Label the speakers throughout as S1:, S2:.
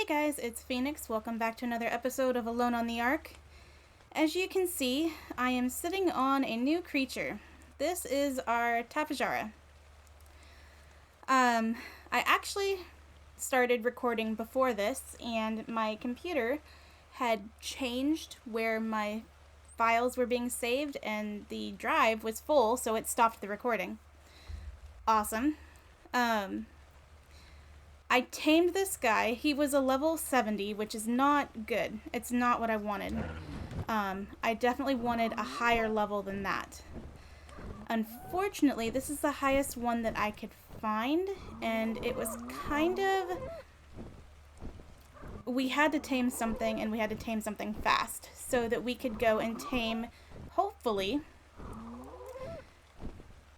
S1: Hey guys, it's Phoenix. Welcome back to another episode of Alone on the Ark. As you can see, I am sitting on a new creature. This is our Tapejara. I actually started recording before this, and my computer had changed where my files were being saved, and the drive was full, so it stopped the recording. Awesome. I tamed this guy. He was a level 70, which is not good. It's not what I wanted. I definitely wanted a higher level than that. Unfortunately, this is the highest one that I could find, and it was kind of... We had to tame something, and we had to tame something fast, so that we could go and tame, hopefully,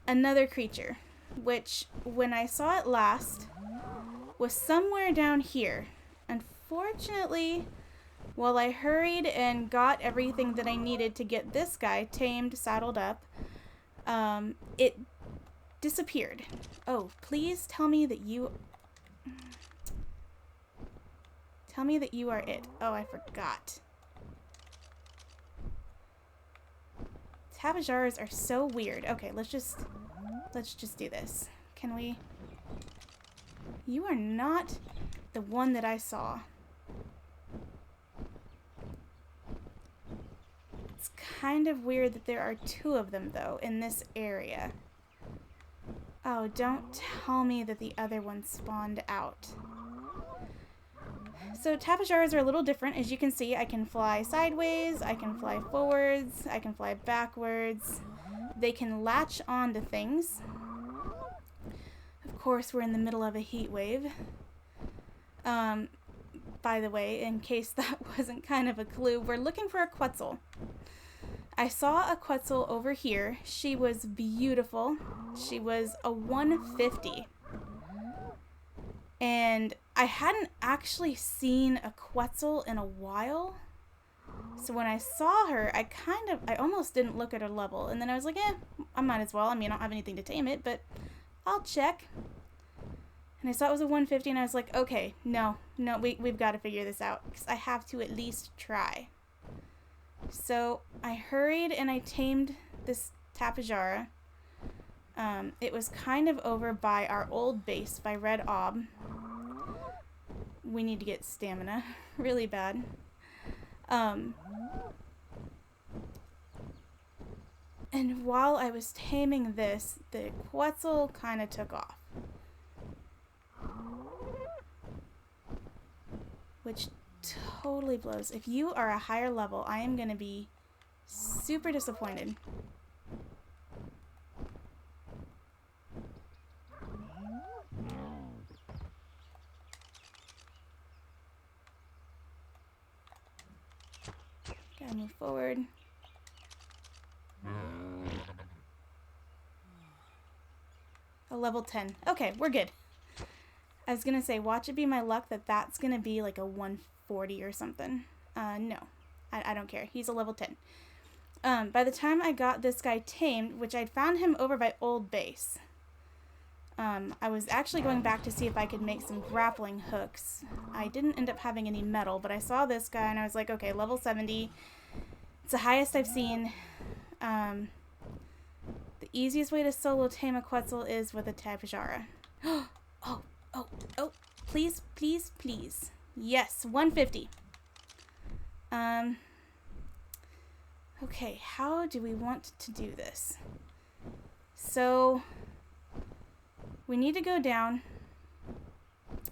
S1: another creature, which, when I saw it last, was somewhere down here. Unfortunately, while I hurried and got everything that I needed to get this guy tamed, saddled up, it disappeared. Oh, please tell me that you... Tell me that you are it. Oh, I forgot. Tapejaras are so weird. Okay, let's just do this. Can we... You are not the one that I saw. It's kind of weird that there are two of them, though, in this area. Oh, don't tell me that the other one spawned out. So Tapejaras are a little different. As you can see, I can fly sideways, I can fly forwards, I can fly backwards. They can latch on to things. Of course, we're in the middle of a heat wave. By the way, in case that wasn't kind of a clue, we're looking for a Quetzal. I saw a Quetzal over here. She was beautiful. She was a 150. And I hadn't actually seen a Quetzal in a while. So when I saw her, I almost didn't look at her level. And then I was like, I might as well. I mean, I don't have anything to tame it, but I'll check. And I saw it was a 150, and I was like, okay, no, we've got to figure this out, because I have to at least try. So I hurried and I tamed this Tapejara. It was kind of over by our old base, by Red Ob. We need to get stamina really bad. And while I was taming this, the Quetzal kind of took off. Which totally blows. If you are a higher level, I am going to be super disappointed. Gotta move forward. A level 10. Okay, we're good. I was gonna say, watch it be my luck that that's gonna be like a 140 or something. No. I don't care. He's a level 10. By the time I got this guy tamed, which I'd found him over by Old Base, I was actually going back to see if I could make some grappling hooks. I didn't end up having any metal, but I saw this guy and I was like, okay, level 70. It's the highest I've seen. The easiest way to solo tame a Quetzal is with a Tapejara. Oh, please, please, please. Yes, 150. Okay, how do we want to do this? So, we need to go down,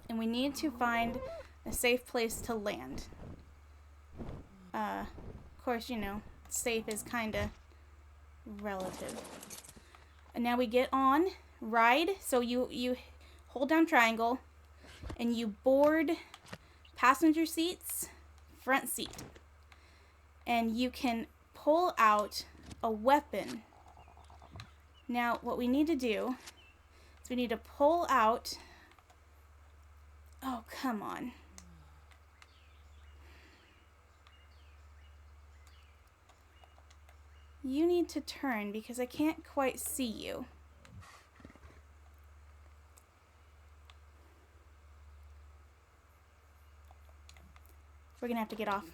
S1: and we need to find a safe place to land. Of course, you know, safe is kinda relative. And now we get on, ride, so you hold down triangle, and you board passenger seats, front seat. And you can pull out a weapon. Now, what we need to do is we need to pull out... Oh, come on. You need to turn because I can't quite see you. We're gonna have to get off.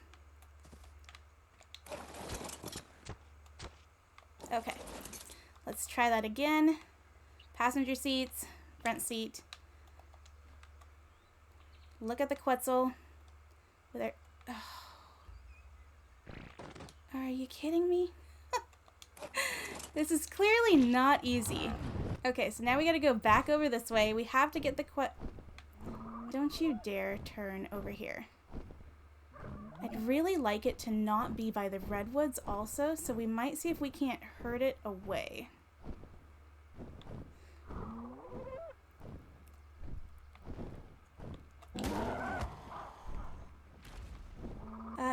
S1: Okay. Let's try that again. Passenger seats, front seat. Look at the Quetzal. With our, Are you kidding me? This is clearly not easy. Okay, so now we gotta go back over this way. We have to get the Don't you dare turn over here. I'd really like it to not be by the redwoods also, so we might see if we can't herd it away.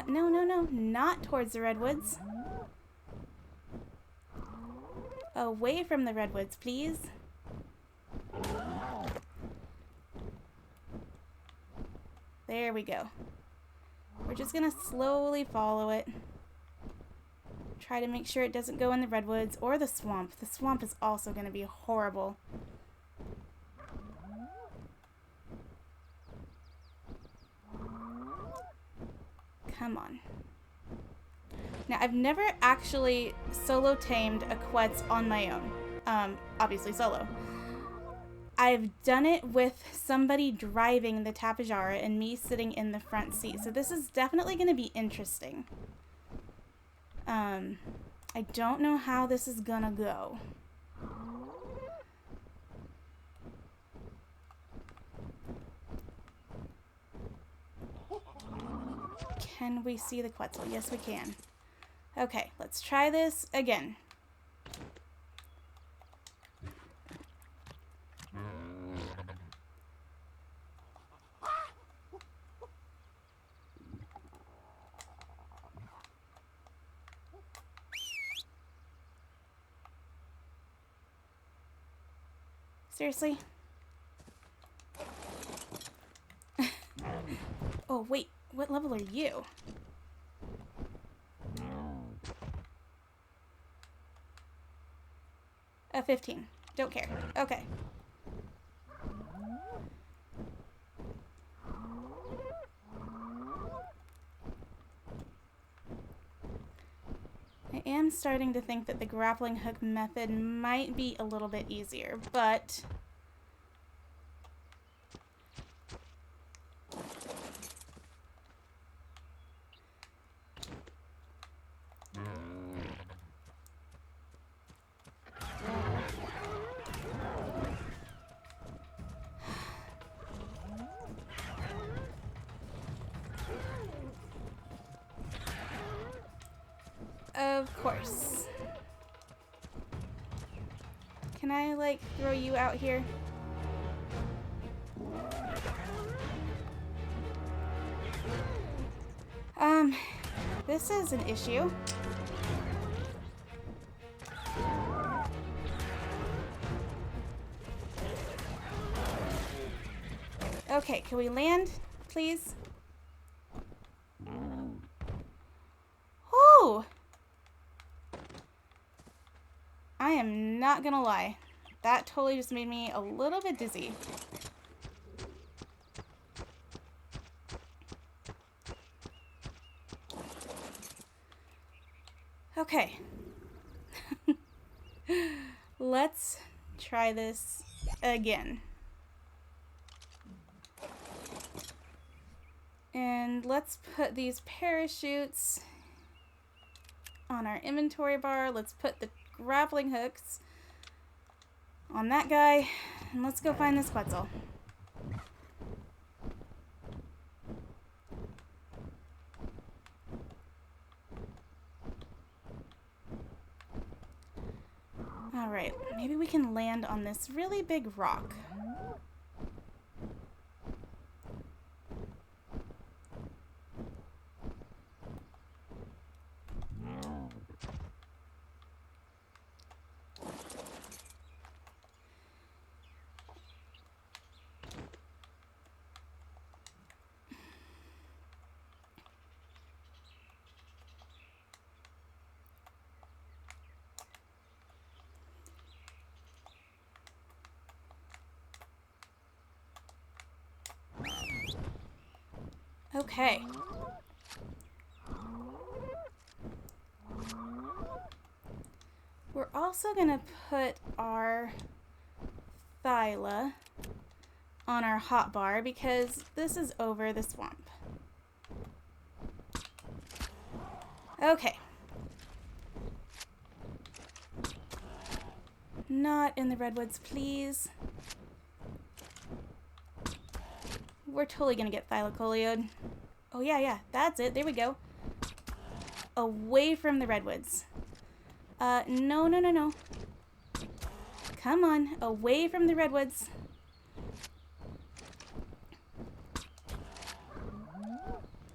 S1: No, not towards the redwoods. Away from the redwoods, please. There we go. We're just gonna slowly follow it. Try to make sure it doesn't go in the redwoods or the swamp. The swamp is also gonna be horrible. Come on. Now, I've never actually solo tamed a Quetz on my own. Obviously solo. I've done it with somebody driving the Tapejara and me sitting in the front seat. So this is definitely going to be interesting. I don't know how this is going to go. Can we see the Quetzal? Yes, we can. Okay, let's try this again. Seriously? Oh, wait. What level are you? A 15. Don't care. Okay. I am starting to think that the grappling hook method might be a little bit easier, but of course. Can I, like, throw you out here? This is an issue. Okay, can we land, please? Whew! I am not gonna lie. That totally just made me a little bit dizzy. Okay. Let's try this again. And let's put these parachutes on our inventory bar. Let's put the grappling hooks on that guy. And let's go find this Quetzal. Alright, maybe we can land on this really big rock. Okay. We're also going to put our Thyla on our hotbar because this is over the swamp. Okay. Not in the redwoods, please. We're totally gonna get thylacolioed. Oh yeah, that's it. There we go. Away from the redwoods. No. Come on, away from the redwoods.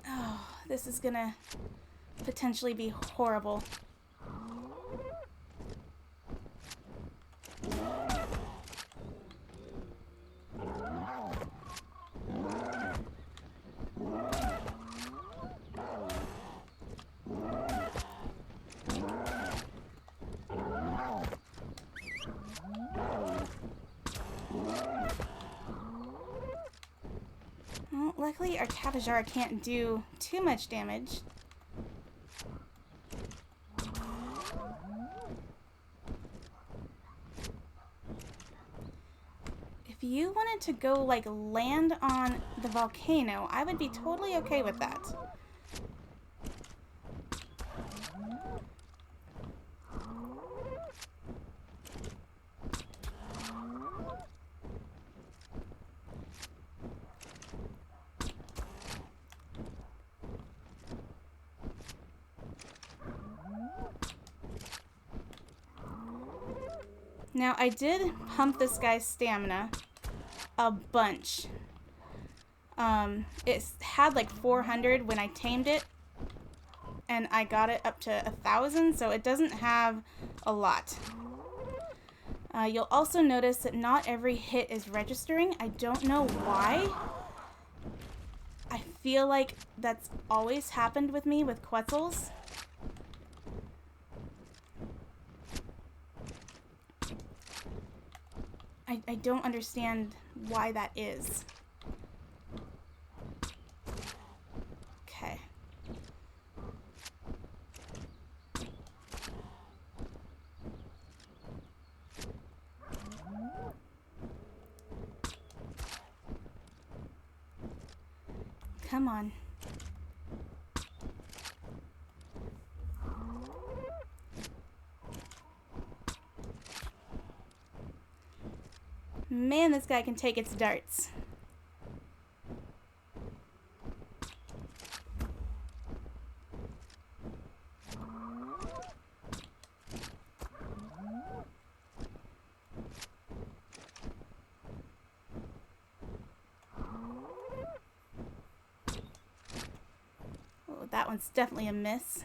S1: Oh, this is gonna potentially be horrible. Well, luckily our Tapejara can't do too much damage. If you wanted to go, like, land on the volcano, I would be totally okay with that. Now, I did pump this guy's stamina a bunch. It had like 400 when I tamed it, and I got it up to 1,000, so it doesn't have a lot. You'll also notice that not every hit is registering. I don't know why. I feel like that's always happened with me with Quetzals. I don't understand why that is. Okay. Come on. Man, this guy can take its darts. Oh, that one's definitely a miss.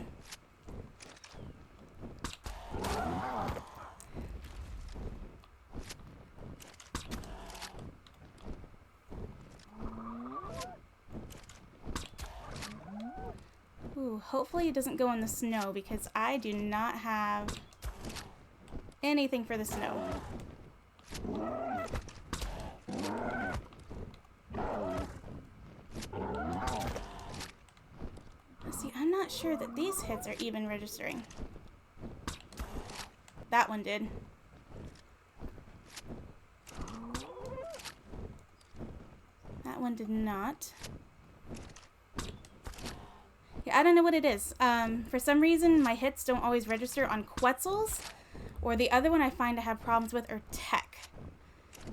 S1: Ooh, hopefully it doesn't go in the snow because I do not have anything for the snow. See, I'm not sure that these hits are even registering. That one did. That one did not. Yeah, I don't know what it is. For some reason, my hits don't always register on Quetzals, or the other one I find to have problems with are Tech.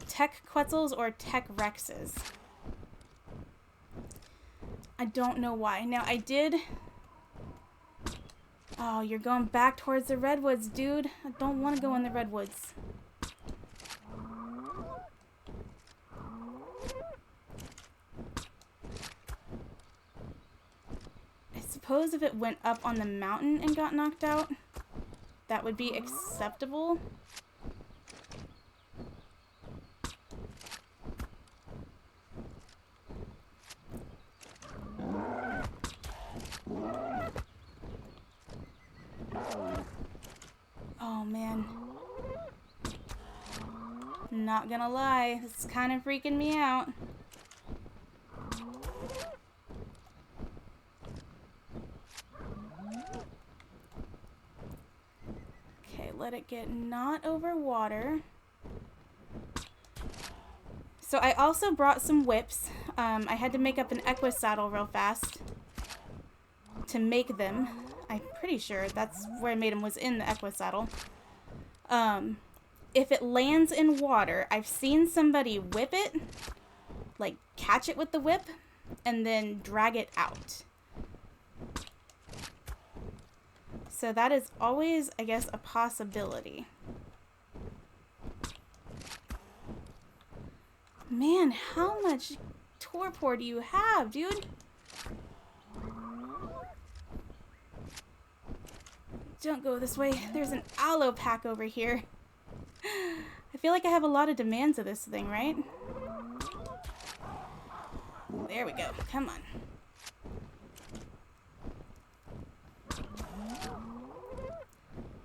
S1: Tech Quetzals or Tech Rexes. I don't know why. Now, I did... Oh, you're going back towards the redwoods, dude. I don't want to go in the redwoods. I suppose if it went up on the mountain and got knocked out, that would be acceptable. Oh man. Not gonna lie, this is kind of freaking me out. let it get not over water. So I also brought some whips. I had to make up an equus saddle real fast to make them. I'm pretty sure that's where I made them, was in the equus saddle. If it lands in water, I've seen somebody whip it, like catch it with the whip, and then drag it out. So that is always, I guess, a possibility. Man, how much torpor do you have, dude? Don't go this way. There's an aloe pack over here. I feel like I have a lot of demands of this thing, right? There we go. Come on.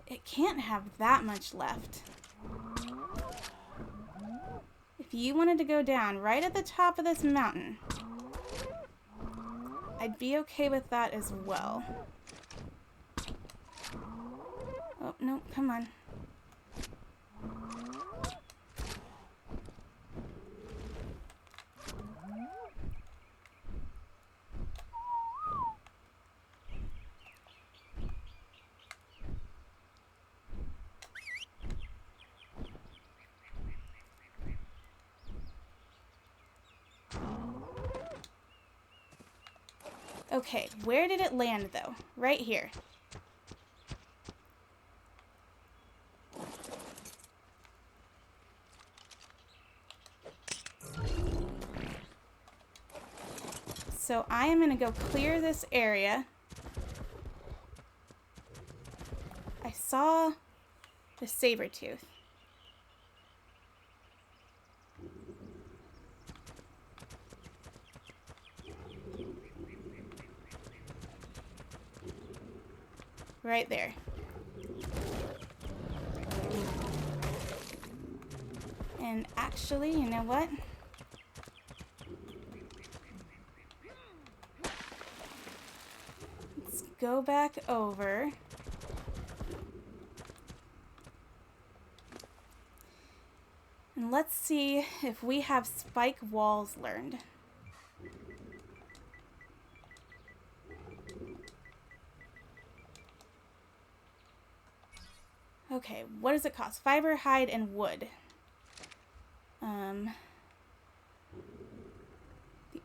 S1: It can't have that much left. If you wanted to go down right at the top of this mountain, I'd be okay with that as well. Oh, no, come on. Okay, where did it land though? Right here. So I am going to go clear this area. I saw the saber tooth. Right there. And actually, you know what? Let's go back over. And let's see if we have spike walls learned. Okay, what does it cost? Fiber, hide, and wood. The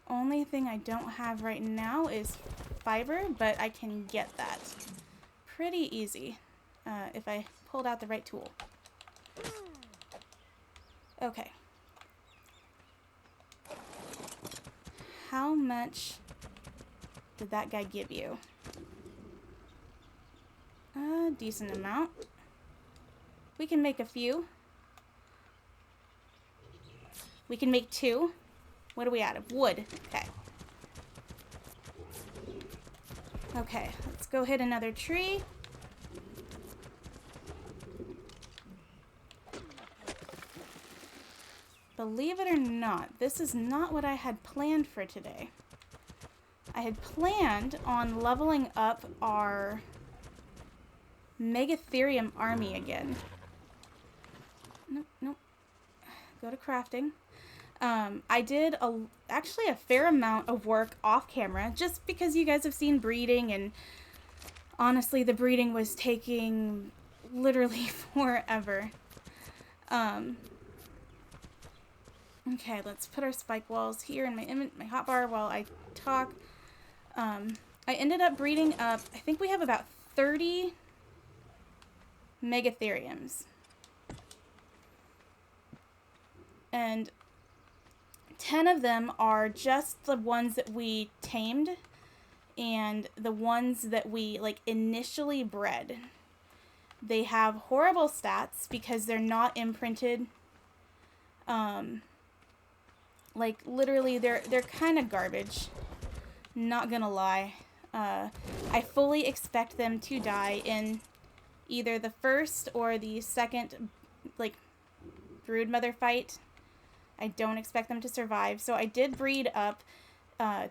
S1: only thing I don't have right now is fiber, but I can get that pretty easy if I pulled out the right tool. Okay. How much did that guy give you? A decent amount. We can make a few. We can make 2. What are we out of? Wood. Okay. Okay, let's go hit another tree. Believe it or not, this is not what I had planned for today. I had planned on leveling up our Megatherium army again. Nope, nope. Go to crafting. I did actually a fair amount of work off camera, just because you guys have seen breeding, and honestly, the breeding was taking literally forever. Okay, let's put our spike walls here in my hotbar while I talk. I ended up breeding up, I think we have about 30 Megatheriums. And 10 of them are just the ones that we tamed and the ones that we initially bred. They have horrible stats because they're not imprinted. Literally they're kind of garbage. Not gonna lie. I fully expect them to die in either the first or the second brood mother fight. I don't expect them to survive. So I did breed up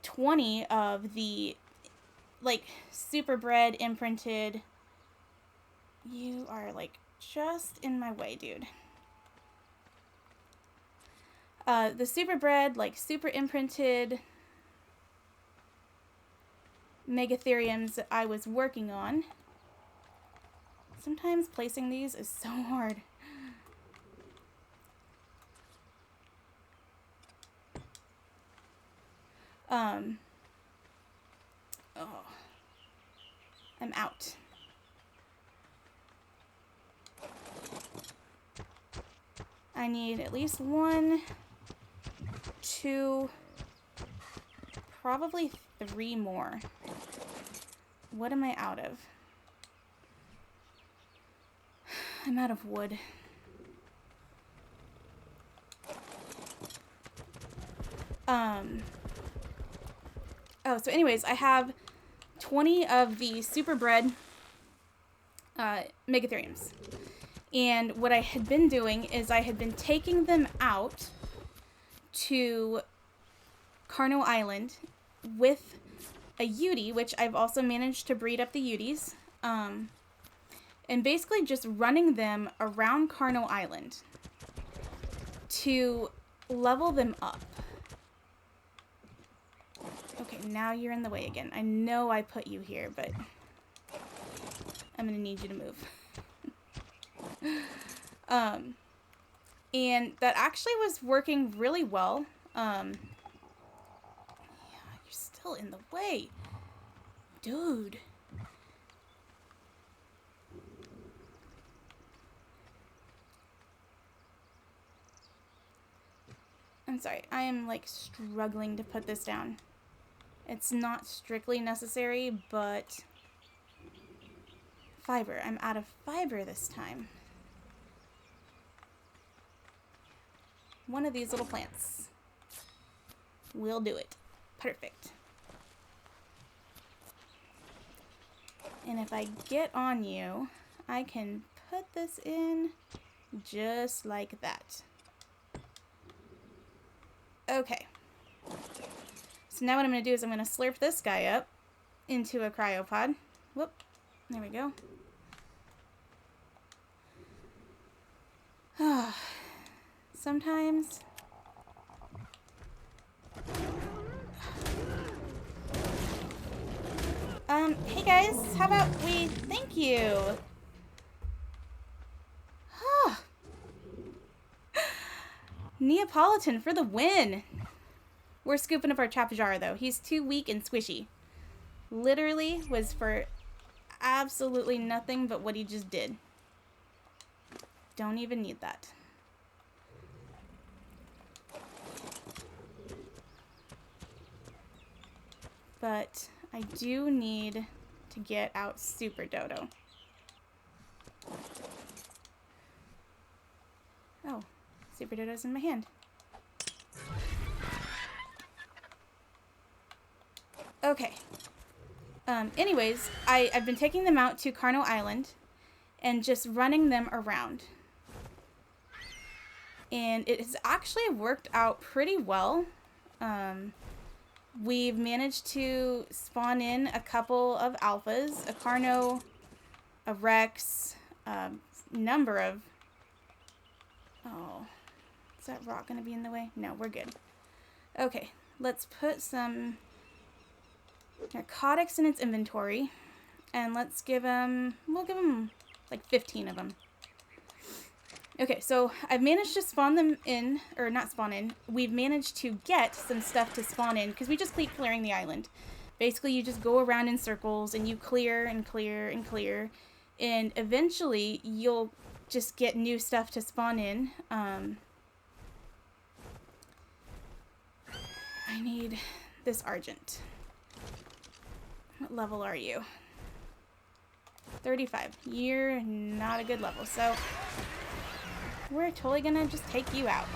S1: 20 of the super bred imprinted. You are just in my way, dude. The super bred, like super imprinted megatheriums that I was working on. Sometimes placing these is so hard. Oh, I'm out. I need at least 1, 2, probably 3 more. What am I out of? I'm out of wood. Oh, so anyways, I have 20 of the super bred megatheriums. And what I had been doing is I had been taking them out to Carno Island with a Yudi, which I've also managed to breed up the Udis, and basically just running them around Carno Island to level them up. Okay, now you're in the way again. I know I put you here, but I'm gonna need you to move. And that actually was working really well. Yeah, you're still in the way. Dude. I'm sorry, I am like struggling to put this down. It's not strictly necessary, but fiber. I'm out of fiber this time. One of these little plants will do it. Perfect. And if I get on you, I can put this in just like that. Okay. So now what I'm going to do is I'm going to slurp this guy up into a cryopod. Whoop. There we go. Sometimes hey guys, how about we thank you? Neapolitan for the win. We're scooping up our Tapejara though. He's too weak and squishy. Literally was for absolutely nothing but what he just did. Don't even need that. But I do need to get out Super Dodo. Oh, Super Dodo's in my hand. Okay. Anyways, I've been taking them out to Carno Island and just running them around. And it has actually worked out pretty well. We've managed to spawn in a couple of alphas, a Carno, a Rex, number of... Oh, is that rock going to be in the way? No, we're good. Okay, let's put some narcotics in its inventory, and let's give him... We'll give him like 15 of them. Okay, so I've managed to spawn them in, or not spawn in, we've managed to get some stuff to spawn in, because we just keep clearing the island. Basically, you just go around in circles, and you clear and clear and clear, and eventually, you'll just get new stuff to spawn in. I need this Argent. What level are you? 35. You're not a good level, so... we're totally gonna just take you out.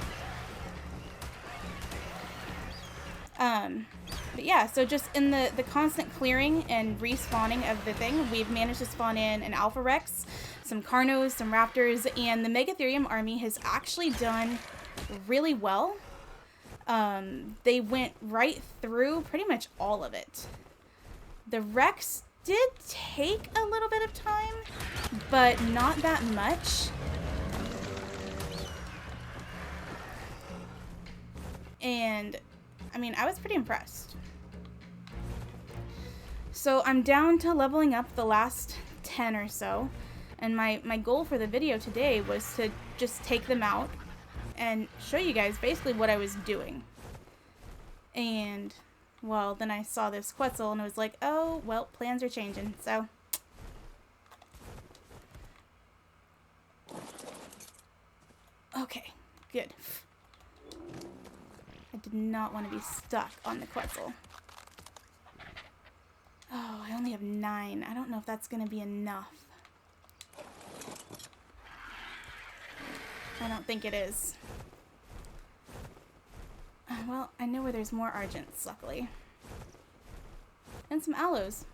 S1: But yeah, so just in the constant clearing and respawning of the thing, we've managed to spawn in an Alpha Rex, some Carnos, some Raptors, and the Megatherium army has actually done really well. They went right through pretty much all of it. The Rex did take a little bit of time, but not that much. And, I mean, I was pretty impressed. So I'm down to leveling up the last 10 or so. And my goal for the video today was to just take them out and show you guys basically what I was doing. And, well, then I saw this Quetzal and I was like, oh, well, plans are changing, so. Okay, good. I did not want to be stuck on the Quetzal. Oh, I only have 9. I don't know if that's going to be enough. I don't think it is. Well, I know where there's more argents, luckily. And some aloes.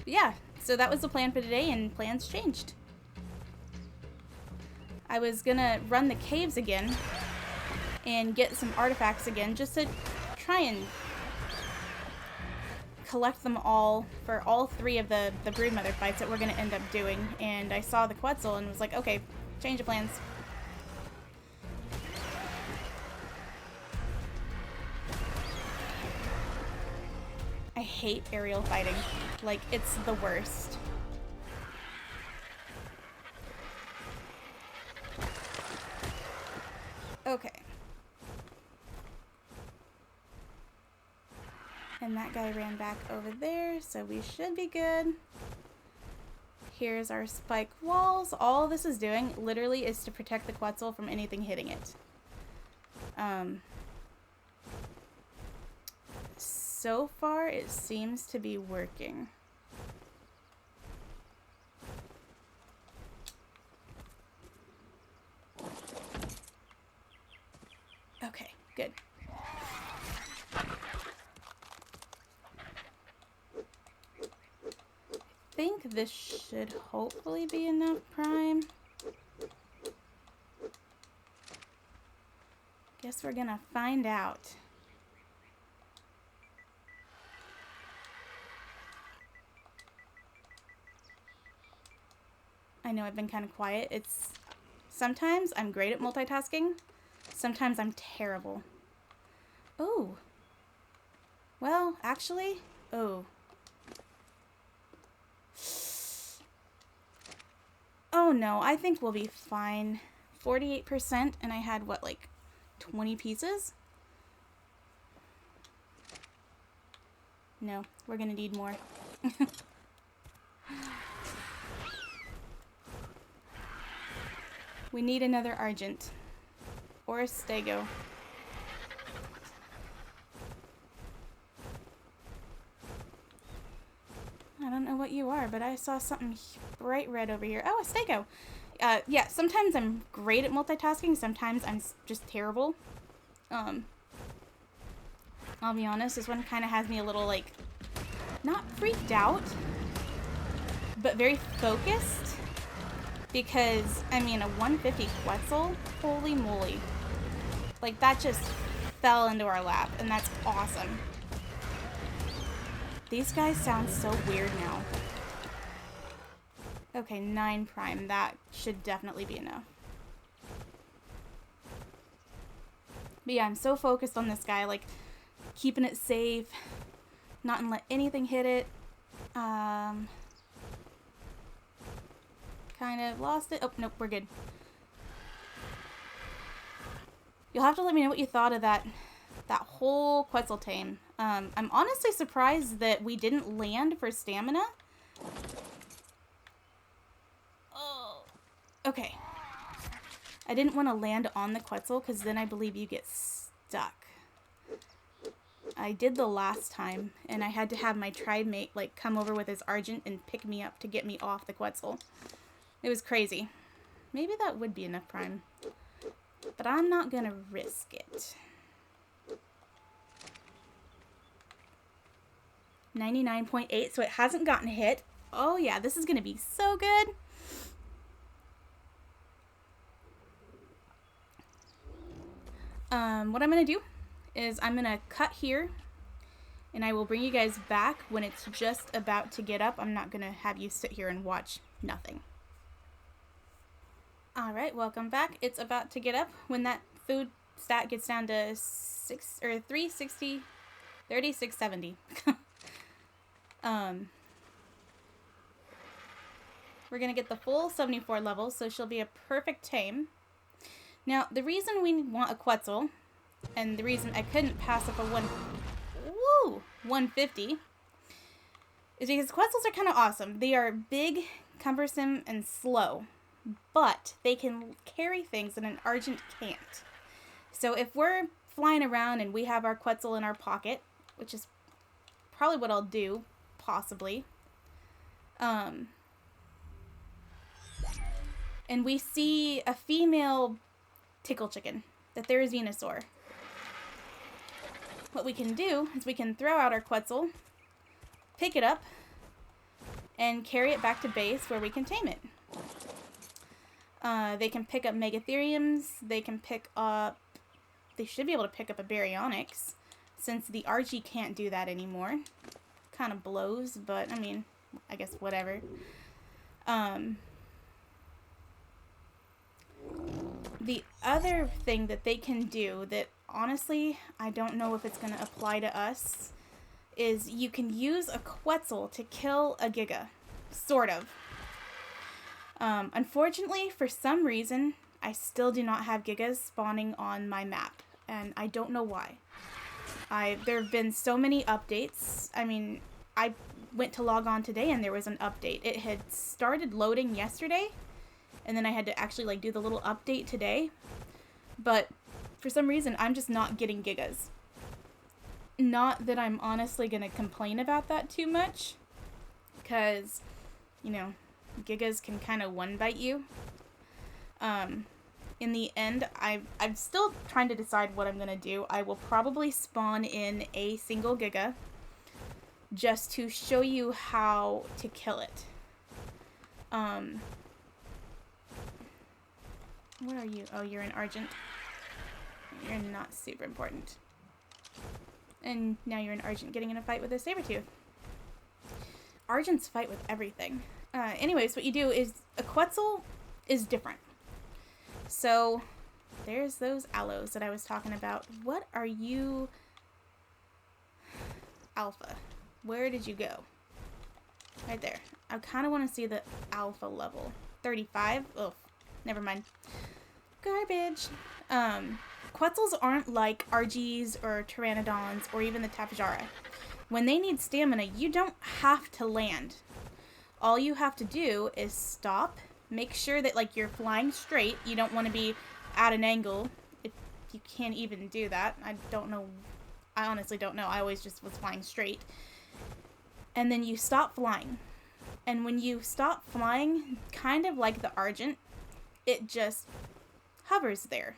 S1: Yeah, so that was the plan for today, and plans changed. I was gonna run the caves again and get some artifacts again just to try and collect them all for all 3 of the broodmother fights that we're gonna end up doing. And I saw the Quetzal and was like, okay, change of plans. I hate aerial fighting. Like, it's the worst. Okay. And that guy ran back over there, so we should be good. Here's our spike walls. All this is doing, literally, is to protect the Quetzal from anything hitting it. So far, it seems to be working. Okay, good. I think this should hopefully be enough prime. Guess we're gonna find out. I know I've been kind of quiet. It's sometimes I'm great at multitasking. Sometimes I'm terrible. Oh. Well, actually, oh. Oh no, I think we'll be fine. 48%, and I had what, like 20 pieces? No, we're gonna need more. We need another Argent. Or a Stego. I don't know what you are, but I saw something bright red over here. Oh, a Stego! Yeah, sometimes I'm great at multitasking, sometimes I'm just terrible. I'll be honest, this one kind of has me a little, like, not freaked out, but very focused. Because, I mean, a 150 Quetzal, holy moly. Like, that just fell into our lap, and that's awesome. These guys sound so weird now. Okay, 9 prime. That should definitely be enough. But yeah, I'm so focused on this guy, like, keeping it safe, not and let anything hit it. Kind of lost it. Oh, nope, we're good. You'll have to let me know what you thought of that whole Quetzal tame. I'm honestly surprised that we didn't land for stamina. Oh, okay. I didn't want to land on the Quetzal because then I believe you get stuck. I did the last time, and I had to have my tribe mate like come over with his Argent and pick me up to get me off the Quetzal. It was crazy. Maybe that would be enough prime. But I'm not gonna risk it. 99.8, so it hasn't gotten hit. Oh yeah, this is gonna be so good. What I'm gonna do is I'm gonna cut here, and I will bring you guys back when it's just about to get up. I'm not gonna have you sit here and watch nothing. Alright, welcome back. It's about to get up. When that food stat gets down to 360, 3670. We're gonna get the full 74 levels, so she'll be a perfect tame. Now, the reason we want a Quetzal, and the reason I couldn't pass up a 150, is because Quetzals are kind of awesome. They are big, cumbersome, and slow, but they can carry things that an Argent can't. So if we're flying around and we have our Quetzal in our pocket, which is probably what I'll do, possibly, and we see a female tickle chicken, the Therizinosaur, what we can do is we can throw out our Quetzal, pick it up, and carry it back to base where we can tame it. They can pick up Megatheriums, they should be able to pick up a Baryonyx, since the RG can't do that anymore. Kind of blows, but I mean, I guess whatever. The other thing that they can do that honestly I don't know if it's going to apply to us is you can use a Quetzal to kill a Giga. Sort of. Unfortunately, for some reason, I still do not have Gigas spawning on my map, and I don't know why. There have been so many updates. I mean, I went to log on today and there was an update. It had started loading yesterday, and then I had to actually like do the little update today. But for some reason, I'm just not getting Gigas. Not that I'm honestly going to complain about that too much, because, you know, Gigas can kind of one-bite you. In the end, I'm still trying to decide what I'm going to do. I will probably spawn in a single Giga just to show you how to kill it. What are you? Oh, you're an Argent. You're not super important. And now you're an Argent getting in a fight with a Sabertooth. Argents fight with everything. Anyways, what you do is a Quetzal is different. So there's those aloes that I was talking about. What are you? Alpha. Where did you go? Right there. I kind of want to see the alpha level. 35? Oh, never mind. Garbage. Quetzals aren't like RGs or Pteranodons or even the Tapejara. When they need stamina, you don't have to land. All you have to do is stop, make sure that like you're flying straight. You don't want to be at an angle. If you can't even do that. I don't know. I honestly don't know. I always just was flying straight. And then you stop flying. And when you stop flying, kind of like the Argent, it just hovers there.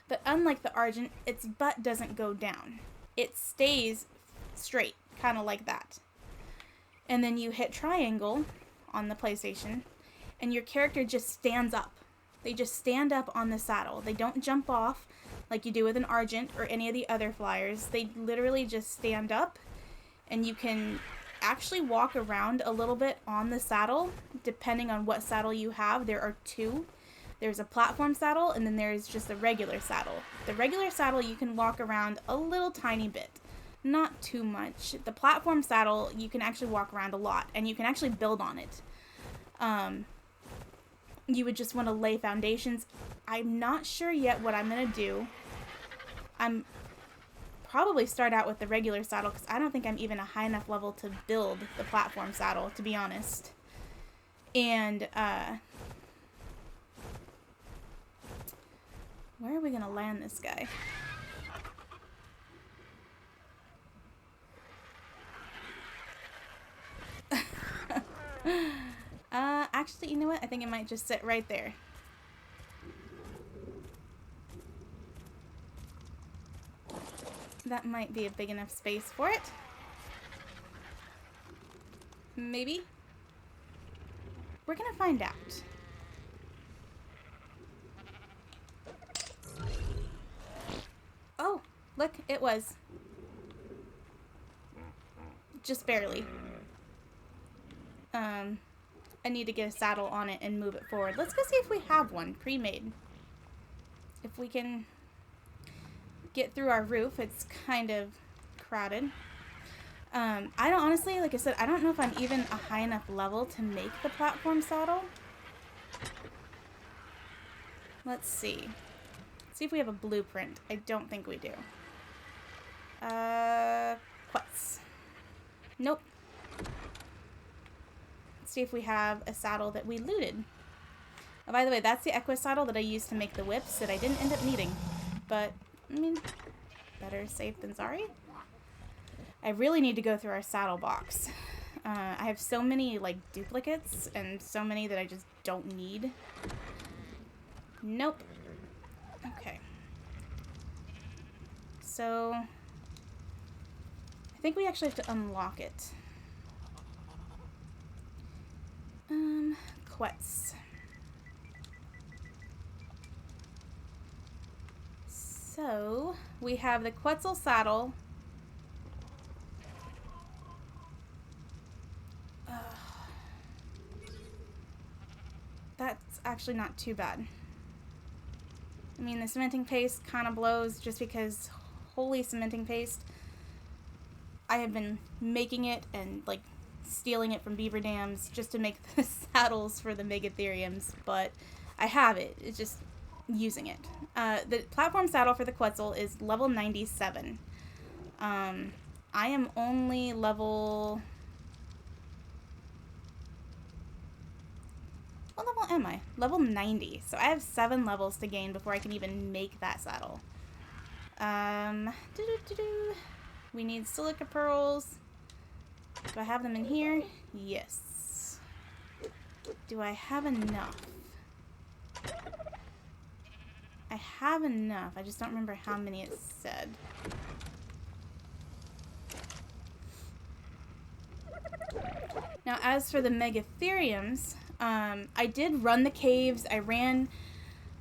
S1: But unlike the Argent, its butt doesn't go down. It stays straight, kind of like that. And then you hit triangle on the PlayStation, and your character just stands up. They just stand up on the saddle. They don't jump off like you do with an Argent or any of the other flyers. They literally just stand up, and you can actually walk around a little bit on the saddle, depending on what saddle you have. There are two. There's a platform saddle, and then there's just a regular saddle. The regular saddle, you can walk around a little tiny bit. Not too much. The platform saddle, you can actually walk around a lot, and you can actually build on it. You would just want to lay foundations. I'm not sure yet what I'm going to do. I'm probably start out with the regular saddle, because I don't think I'm even a high enough level to build the platform saddle, to be honest. And, where are we going to land this guy? Actually, you know what? I think it might just sit right there. That might be a big enough space for it. Maybe? We're gonna find out. Oh, look, it was. Just barely. I need to get a saddle on it and move it forward. Let's go see if we have one pre-made. If we can get through our roof. It's kind of crowded. I don't honestly, like I said, I don't know if I'm even a high enough level to make the platform saddle. Let's see. Let's see if we have a blueprint. I don't think we do. Quetz. Nope. Let's see if we have a saddle that we looted. Oh, by the way, that's the Equus saddle that I used to make the whips that I didn't end up needing. But, I mean, better safe than sorry. I really need to go through our saddle box. I have so many, like, duplicates and so many that I just don't need. Nope. Okay. So, I think we actually have to unlock it. Quetz. So, we have the Quetzal saddle. That's actually not too bad. I mean, the cementing paste kind of blows just because, holy cementing paste, I have been making it and, like, stealing it from beaver dams just to make the saddles for the Megatheriums, but I have it. It's just using it. The platform saddle for the Quetzal is level 97. I am only level... What level am I? Level 90. So I have 7 levels to gain before I can even make that saddle. We need silica pearls. Do I have them in here? Yes. Do I have enough? I have enough. I just don't remember how many it said. Now, as for the Megatheriums, I did run the caves. I ran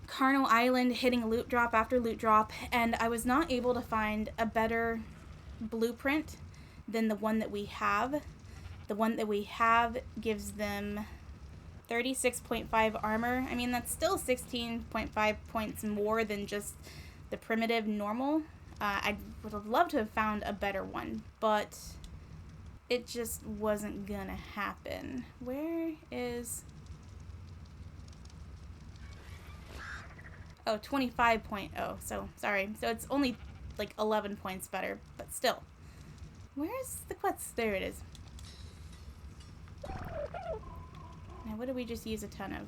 S1: Carno Island, hitting loot drop after loot drop, and I was not able to find a better blueprint than the one that we have. The one that we have gives them 36.5 armor. I mean, that's still 16.5 points more than just the primitive normal. I would have loved to have found a better one, but it just wasn't gonna happen. Where is... Oh, 25.0. So, sorry. So it's only like 11 points better, but still. Where's the Quetz? There it is. Now, what did we just use a ton of?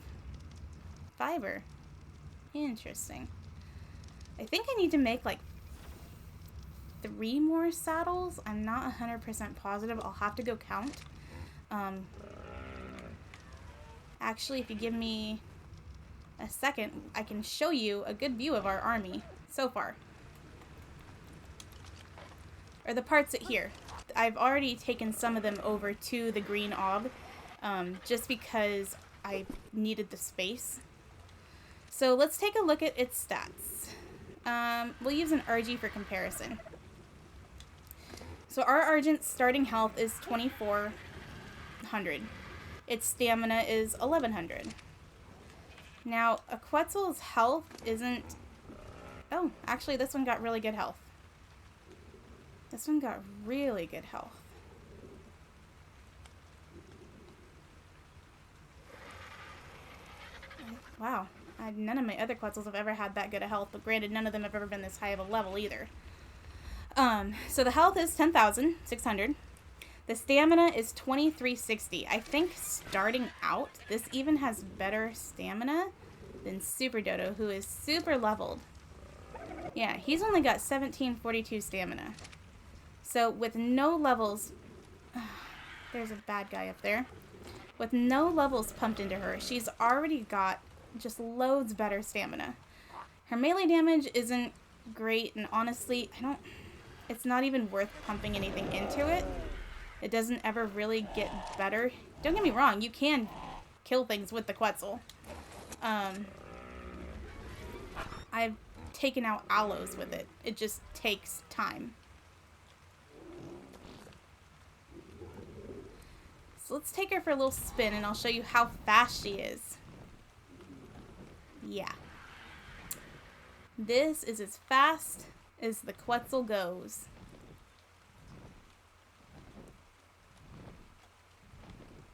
S1: Fiber. Interesting. I think I need to make like 3 more saddles. I'm not 100% positive. I'll have to go count. Actually, if you give me a second, I can show you a good view of our army so far. Or the parts at here. I've already taken some of them over to the green aug, just because I needed the space. So let's take a look at its stats. We'll use an RG for comparison. So our Argent's starting health is 2,400. Its stamina is 1,100. Now, a Quetzal's health isn't... Oh, actually this one got really good health. This one got really good health. Wow. None of my other Quetzals have ever had that good a health, but granted, none of them have ever been this high of a level either. So the health is 10,600. The stamina is 2,360. I think starting out, this even has better stamina than Super Dodo, who is super leveled. Yeah, he's only got 1,742 stamina. So with no levels... there's a bad guy up there. With no levels pumped into her, she's already got just loads better stamina. Her melee damage isn't great, and honestly, it's not even worth pumping anything into it. It doesn't ever really get better. Don't get me wrong, you can kill things with the Quetzal. I've taken out aloes with it. It just takes time. So let's take her for a little spin and I'll show you how fast she is. Yeah. This is as fast as the Quetzal goes.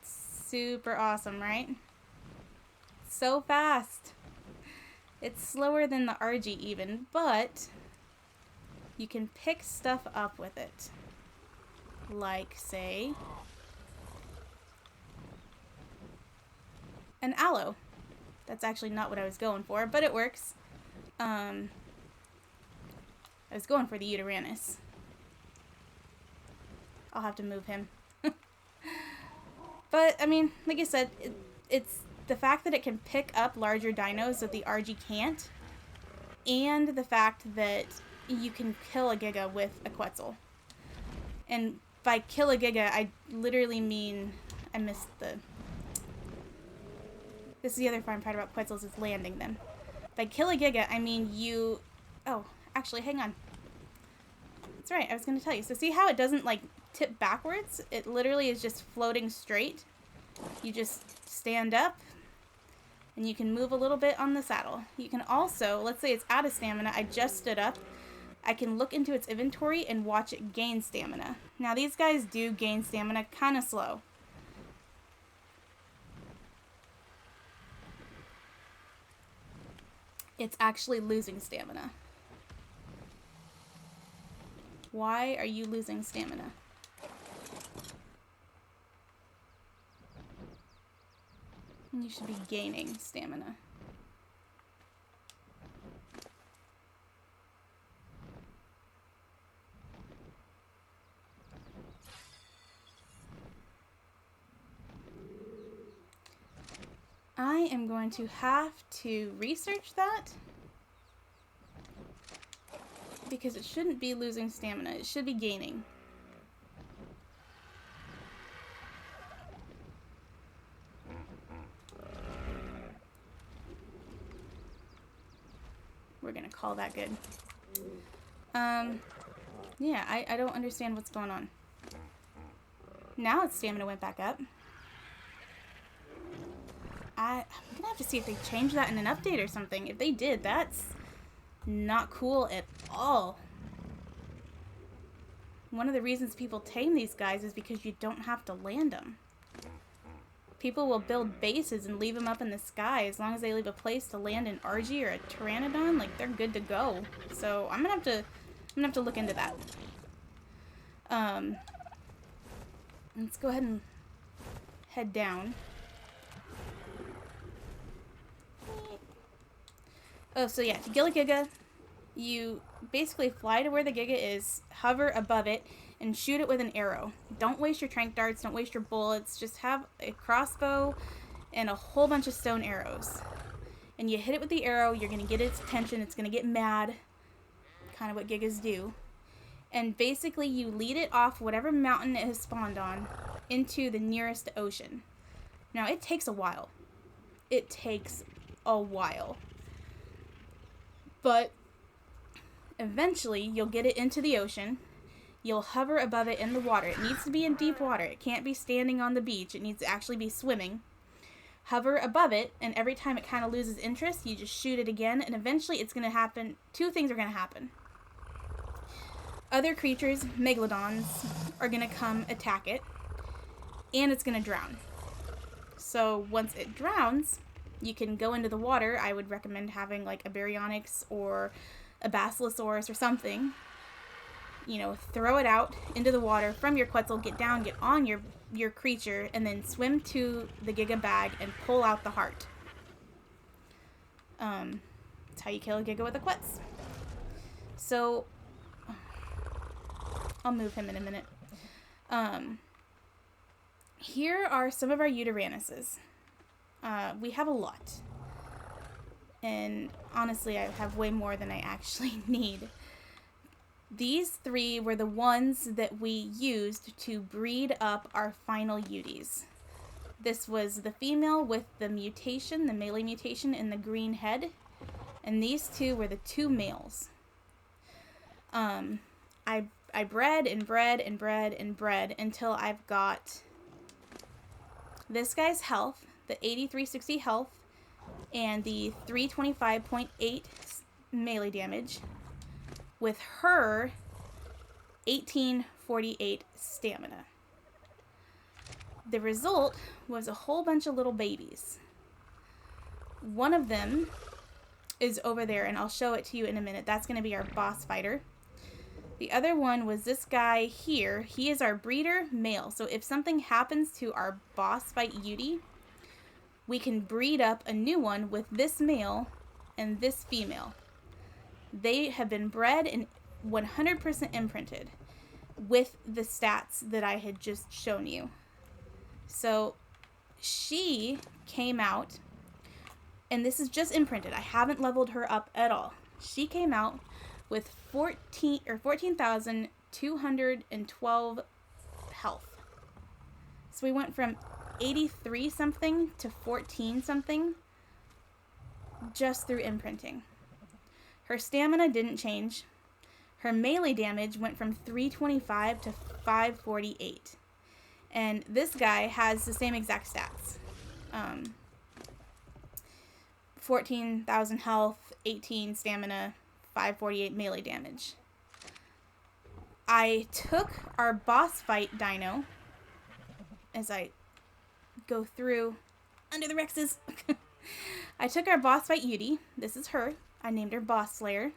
S1: Super awesome, right? So fast. It's slower than the RG even, but you can pick stuff up with it. Like, say, an aloe. That's actually not what I was going for, but it works. I was going for the Uteranus. I'll have to move him. But, I mean, like I said, it's the fact that it can pick up larger dinos that the RG can't, and the fact that you can kill a Giga with a Quetzal. And by kill a Giga, I literally mean... I missed the... This is the other fun part about Quetzals, is landing them. By kill a Giga, I mean you... Oh, actually, hang on. That's right, I was going to tell you. So see how it doesn't, like, tip backwards? It literally is just floating straight. You just stand up, and you can move a little bit on the saddle. You can also, let's say it's out of stamina, I just stood up. I can look into its inventory and watch it gain stamina. Now these guys do gain stamina kind of slow. It's actually losing stamina. Why are you losing stamina? You should be gaining stamina. I am going to have to research that because it shouldn't be losing stamina. It should be gaining. We're gonna call that good. Yeah, I don't understand what's going on. Now its stamina went back up. I'm gonna have to see if they changed that in an update or something. If they did, that's not cool at all. One of the reasons people tame these guys is because you don't have to land them. People will build bases and leave them up in the sky. As long as they leave a place to land an RG or a Pteranodon, like, they're good to go. So I'm gonna have to look into that. Let's go ahead and head down. Oh, so yeah, to kill a Giga, you basically fly to where the Giga is, hover above it, and shoot it with an arrow. Don't waste your trank darts, don't waste your bullets, just have a crossbow and a whole bunch of stone arrows. And you hit it with the arrow, you're going to get its attention, it's going to get mad, kind of what Gigas do. And basically you lead it off whatever mountain it has spawned on into the nearest ocean. Now, it takes a while. It takes a while. But eventually you'll get it into the ocean. You'll hover above it in the water. It needs to be in deep water. It can't be standing on the beach. It needs to actually be swimming. Hover above it, and every time it kind of loses interest, you just shoot it again, and eventually it's going to happen. Two things are going to happen. Other creatures, megalodons, are going to come attack it, and it's going to drown. So once it drowns, you can go into the water. I would recommend having like a baryonyx or a basilosaurus or something. You know, throw it out into the water from your Quetzal, get down, get on your creature, and then swim to the Giga bag and pull out the heart. That's how you kill a Giga with a Quetz. So, I'll move him in a minute. Here are some of our Uteranuses. We have a lot. And honestly, I have way more than I actually need. These three were the ones that we used to breed up our final Uties. This was the female with the mutation, the melee mutation in the green head. And these two were the two males. I bred and bred and bred and bred until I've got this guy's health, the 8360 health, and the 325.8 melee damage, with her 1848 stamina. The result was a whole bunch of little babies. One of them is over there, and I'll show it to you in a minute. That's going to be our boss fighter. The other one was this guy here. He is our breeder male. So if something happens to our boss fight Utie, we can breed up a new one with this male and this female. They have been bred and 100% imprinted with the stats that I had just shown you. So she came out, and this is just imprinted. I haven't leveled her up at all. She came out with 14,212 health. So we went from 83 something to 14 something just through imprinting. Her stamina didn't change. Her melee damage went from 325 to 548. And this guy has the same exact stats. 14,000 health, 18 stamina, 548 melee damage. I took our boss fight dino, as I go through under the Rexes. I took our boss fight Utie. This is her. I named her Boss Slayer.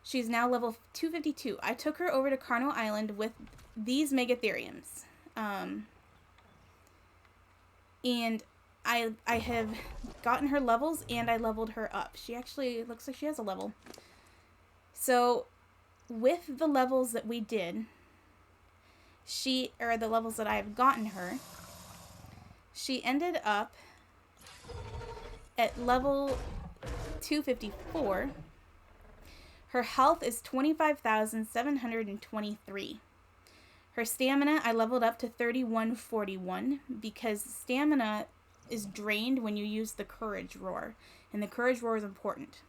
S1: She's now level 252. I took her over to Carno Island with these Megatheriums. And I have gotten her levels, and I leveled her up. She actually looks like she has a level. So with the levels that we did, the levels that I've gotten her, she ended up at level 254. Her health is 25,723. Her stamina, I leveled up to 3141 because stamina is drained when you use the Courage Roar, and the Courage Roar is important.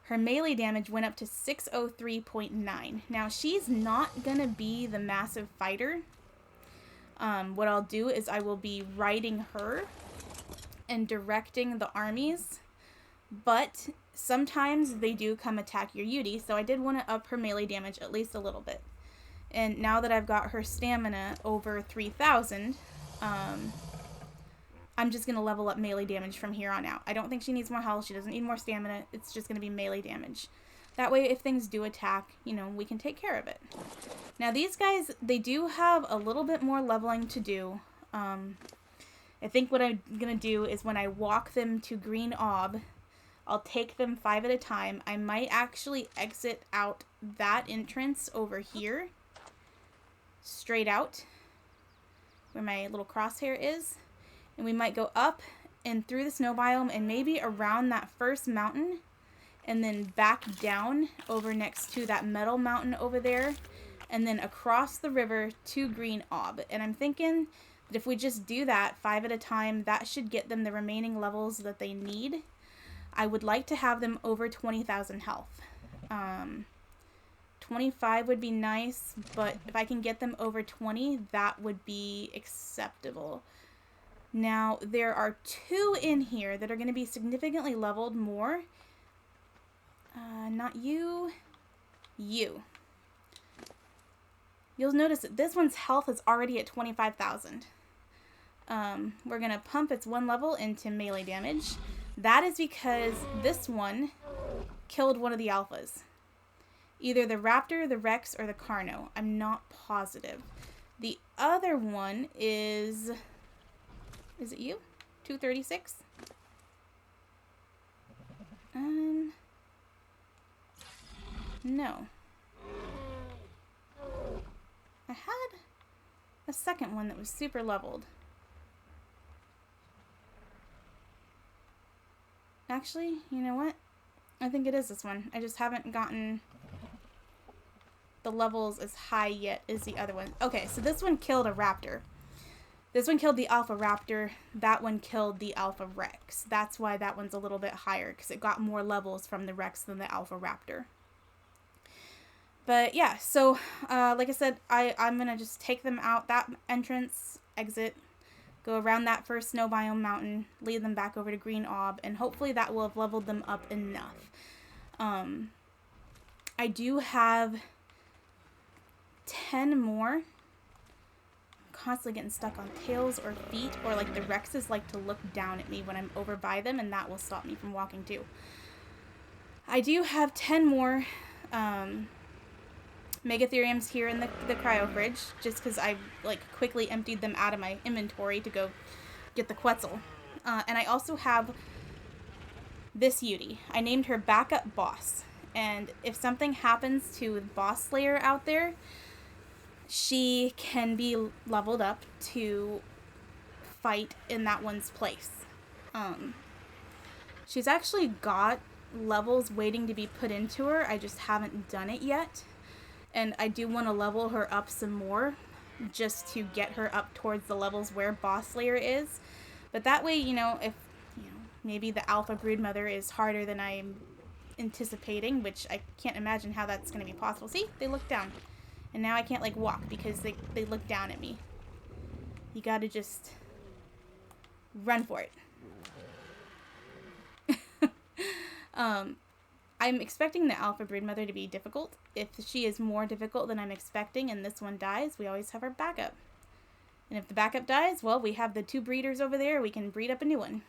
S1: Her melee damage went up to 603.9. Now, she's not going to be the massive fighter. What I'll do is I will be riding her and directing the armies, but sometimes they do come attack your Utie, so I did want to up her melee damage at least a little bit. And now that I've got her stamina over 3,000, I'm just going to level up melee damage from here on out. I don't think she needs more health. She doesn't need more stamina. It's just going to be melee damage. That way, if things do attack, we can take care of it. Now, these guys, they do have a little bit more leveling to do. I think what I'm going to do is when I walk them to Green Ob, I'll take them 5 at a time. I might actually exit out that entrance over here, straight out, where my little crosshair is. And we might go up and through the snow biome and maybe around that first mountain and then back down over next to that metal mountain over there and then across the river to Green Ob. And I'm thinking that if we just do that 5 at a time, that should get them the remaining levels that they need. I would like to have them over 20,000 health. 25 would be nice, but if I can get them over 20, that would be acceptable. Now, there are 2 in here that are going to be significantly leveled more. Not you. You. You'll notice that this one's health is already at 25,000. We're going to pump its 1 level into melee damage. That is because this one killed one of the alphas. Either the Raptor, the Rex, or the Carno. I'm not positive. The other one is... Is it you? 236? No. I had a second one that was super leveled. Actually, you know what? I think it is this one. I just haven't gotten the levels as high yet as the other one. Okay, so this one killed a raptor. This one killed the alpha raptor. That one killed the alpha rex. That's why that one's a little bit higher, because it got more levels from the rex than the alpha raptor. But yeah, so like I said, I'm going to just take them out that entrance, exit, go around that first snow biome mountain, lead them back over to Green Ob, and hopefully that will have leveled them up enough. I do have 10 more. I'm constantly getting stuck on tails or feet, or like the rexes like to look down at me when I'm over by them, and that will stop me from walking too. I do have 10 more Megatheriums here in the cryo fridge, just because I like quickly emptied them out of my inventory to go get the Quetzal. And I also have this Yudi. I named her Backup Boss. And if something happens to the Boss Slayer out there, she can be leveled up to fight in that one's place. She's actually got levels waiting to be put into her. I just haven't done it yet. And I do want to level her up some more, just to get her up towards the levels where Boss Slayer is. But that way, you know, if maybe the Alpha Broodmother is harder than I'm anticipating, which I can't imagine how that's going to be possible. See, they look down. And now I can't, like, walk because they look down at me. You gotta just run for it. I'm expecting the Alpha Broodmother to be difficult. If she is more difficult than I'm expecting and this one dies, we always have our backup. And if the backup dies, well, we have the 2 breeders over there. We can breed up a new one.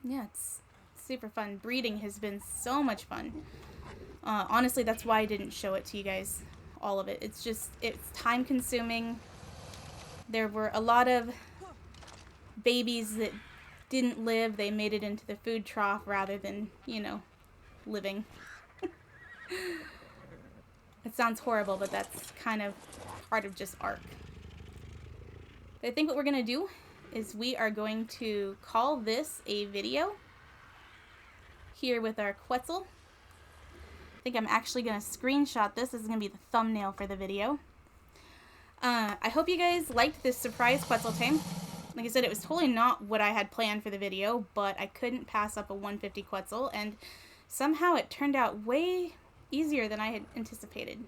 S1: Yeah, it's super fun. Breeding has been so much fun. Honestly, that's why I didn't show it to you guys, all of it. It's time consuming. There were a lot of babies that didn't live. They made it into the food trough rather than, living. It sounds horrible, but that's kind of part of just ARC. But I think what we're going to do is we are going to call this a video here with our Quetzal. I think I'm actually going to screenshot this. This is going to be the thumbnail for the video. I hope you guys liked this surprise Quetzal tame. Like I said, it was totally not what I had planned for the video, but I couldn't pass up a 150 Quetzal, and somehow it turned out way easier than I had anticipated.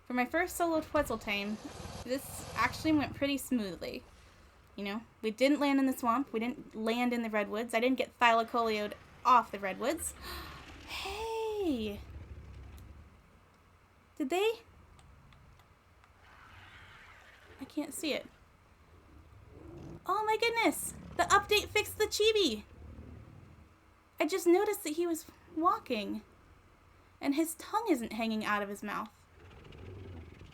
S1: For my first solo Quetzal tame, this actually went pretty smoothly. We didn't land in the swamp. We didn't land in the redwoods. I didn't get thylacolioed off the redwoods. Hey! Did they? I can't see it. Oh my goodness! The update fixed the chibi! I just noticed that he was walking. And his tongue isn't hanging out of his mouth.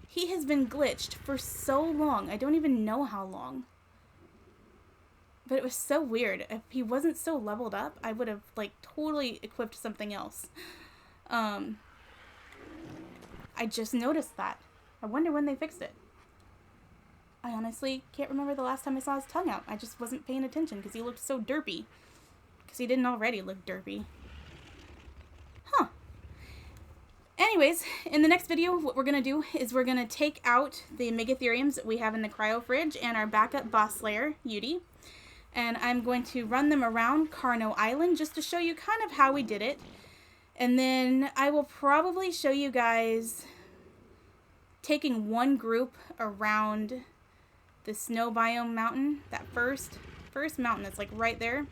S1: He has been glitched for so long. I don't even know how long. But it was so weird. If he wasn't so leveled up, I would have, totally equipped something else. I just noticed that. I wonder when they fixed it. I honestly can't remember the last time I saw his tongue out. I just wasn't paying attention because he looked so derpy. Because he didn't already look derpy. Huh. Anyways, in the next video, what we're going to do is we're going to take out the Megatheriums that we have in the cryo fridge and our backup Boss Slayer, Yudi. And I'm going to run them around Carno Island just to show you kind of how we did it. And then I will probably show you guys taking one group around the snow biome mountain, that first mountain that's right there,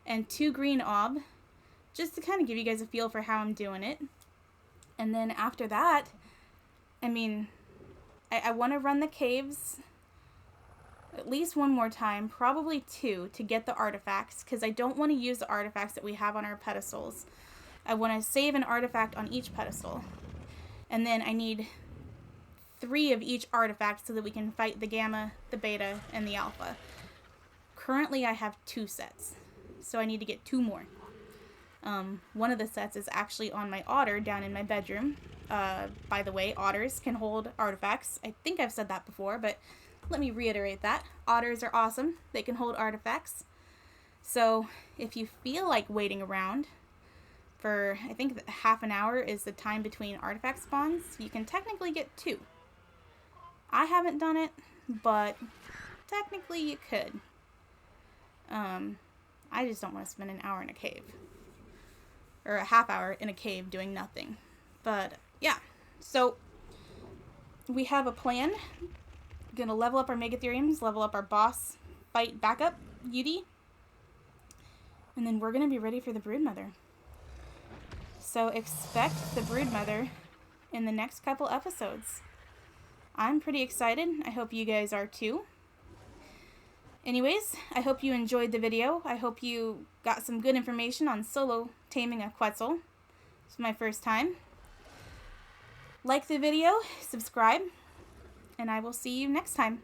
S1: and 2 Green Ob, just to kind of give you guys a feel for how I'm doing it. And then after that, I want to run the caves at least one more time, probably 2, to get the artifacts, because I don't want to use the artifacts that we have on our pedestals. I want to save an artifact on each pedestal. And then I need 3 of each artifact so that we can fight the Gamma, the Beta, and the Alpha. Currently I have 2 sets, so I need to get 2 more. One of the sets is actually on my otter down in my bedroom. By the way, otters can hold artifacts. I think I've said that before, but let me reiterate that. Otters are awesome. They can hold artifacts. So if you feel like waiting around for, I think half an hour is the time between artifact spawns. You can technically get 2. I haven't done it, but technically you could. I just don't want to spend an hour in a cave. Or a half hour in a cave doing nothing. But, yeah. So, we have a plan. Gonna level up our Megatheriums, level up our boss, fight backup, Yudi. And then we're gonna be ready for the Broodmother. So expect the Broodmother in the next couple episodes. I'm pretty excited. I hope you guys are too. Anyways, I hope you enjoyed the video. I hope you got some good information on solo taming a Quetzal. It's my first time. Like the video, subscribe, and I will see you next time.